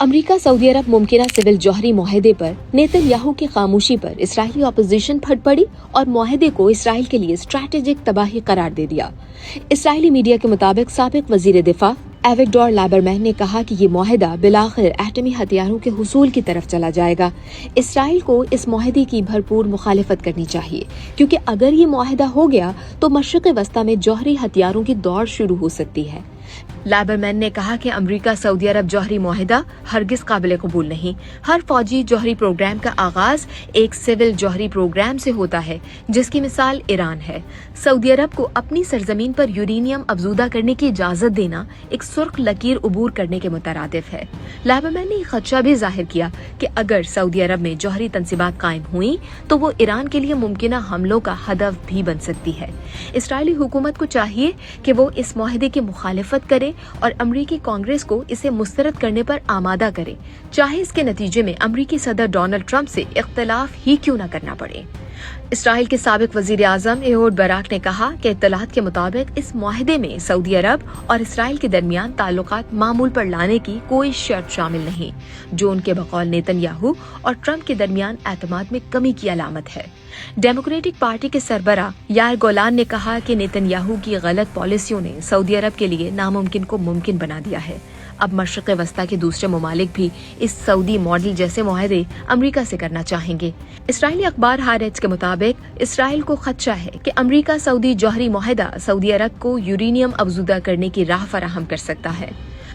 امریکہ سعودی عرب ممکنہ سول جوہری معاہدے پر نیتن یاہو کی خاموشی پر اسرائیلی اپوزیشن پھٹ پڑی اور معاہدے کو اسرائیل کے لیے اسٹریٹجک تباہی قرار دے دیا۔ اسرائیلی میڈیا کے مطابق سابق وزیر دفاع ایوگڈور لیبرمین نے کہا کہ یہ معاہدہ بالآخر ایٹمی ہتھیاروں کے حصول کی طرف چلا جائے گا۔ اسرائیل کو اس معاہدے کی بھرپور مخالفت کرنی چاہیے کیونکہ اگر یہ معاہدہ ہو گیا تو مشرق وسطی میں جوہری ہتھیاروں کی دوڑ شروع ہو سکتی ہے۔ لیبرمین نے کہا کہ امریکہ سعودی عرب جوہری معاہدہ ہرگز قابل قبول نہیں۔ ہر فوجی جوہری پروگرام کا آغاز ایک سول جوہری پروگرام سے ہوتا ہے جس کی مثال ایران ہے۔ سعودی عرب کو اپنی سرزمین پر یورینیم افزودہ کرنے کی اجازت دینا ایک سرخ لکیر عبور کرنے کے مترادف ہے۔ لیبرمین نے یہ خدشہ بھی ظاہر کیا کہ اگر سعودی عرب میں جوہری تنصیبات قائم ہوئیں تو وہ ایران کے لیے ممکنہ حملوں کا ہدف بھی بن سکتی ہے۔ اسرائیلی حکومت کو چاہیے کہ وہ اس معاہدے کی مخالفت کرے اور امریکی کانگریس کو اسے مسترد کرنے پر آمادہ کرے، چاہے اس کے نتیجے میں امریکی صدر ڈونلڈ ٹرمپ سے اختلاف ہی کیوں نہ کرنا پڑے۔ اسرائیل کے سابق وزیر اعظم ایہود باراک نے کہا کہ اطلاعات کے مطابق اس معاہدے میں سعودی عرب اور اسرائیل کے درمیان تعلقات معمول پر لانے کی کوئی شرط شامل نہیں، جو ان کے بقول نیتن یاہو اور ٹرمپ کے درمیان اعتماد میں کمی کی علامت ہے۔ ڈیموکریٹک پارٹی کے سربراہ یائر گولان نے کہا کہ نیتن یاہو کی غلط پالیسیوں نے سعودی عرب کے لیے ناممکن کو ممکن بنا دیا ہے۔ اب مشرق وسطی کے دوسرے ممالک بھی اس سعودی ماڈل جیسے معاہدے امریکہ سے کرنا چاہیں گے۔ اسرائیلی اخبار ہاریٹس کے مطابق اسرائیل کو خدشہ ہے کہ امریکہ سعودی جوہری معاہدہ سعودی عرب کو یورینیم افزودہ کرنے کی راہ فراہم کر سکتا ہے۔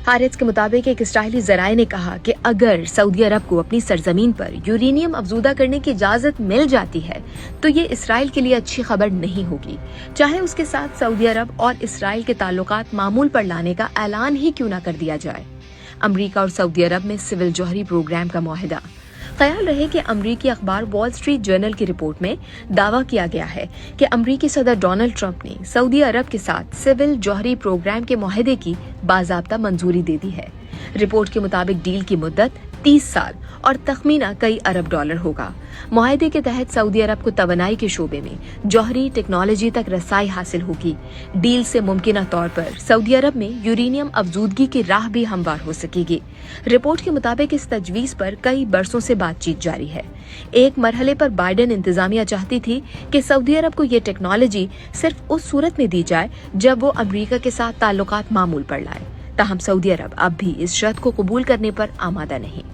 ہاریٹس کے مطابق ایک اسرائیلی ذرائع نے کہا کہ اگر سعودی عرب کو اپنی سرزمین پر یورینیم افزودہ کرنے کی اجازت مل جاتی ہے تو یہ اسرائیل کے لیے اچھی خبر نہیں ہوگی، چاہے اس کے ساتھ سعودی عرب اور اسرائیل کے تعلقات معمول پر لانے کا اعلان ہی کیوں نہ کر دیا جائے۔ امریکہ اور سعودی عرب میں سول جوہری پروگرام کا معاہدہ۔ خیال رہے کہ امریکی اخبار وال اسٹریٹ جرنل کی رپورٹ میں دعویٰ کیا گیا ہے کہ امریکی صدر ڈونلڈ ٹرمپ نے سعودی عرب کے ساتھ سول جوہری پروگرام کے معاہدے کی باضابطہ منظوری دے دی ہے۔ رپورٹ کے مطابق ڈیل کی مدت 30 سال اور تخمینہ کئی ارب ڈالر ہوگا۔ معاہدے کے تحت سعودی عرب کو توانائی کے شعبے میں جوہری ٹیکنالوجی تک رسائی حاصل ہوگی۔ ڈیل سے ممکنہ طور پر سعودی عرب میں یورینیم افزودگی کی راہ بھی ہموار ہو سکے گی۔ رپورٹ کے مطابق اس تجویز پر کئی برسوں سے بات چیت جاری ہے۔ ایک مرحلے پر بائیڈن انتظامیہ چاہتی تھی کہ سعودی عرب کو یہ ٹیکنالوجی صرف اس صورت میں دی جائے جب وہ امریکہ کے ساتھ تعلقات معمول پر لائے، تاہم سعودی عرب اب بھی اس شرط کو قبول کرنے پر آمادہ نہیں۔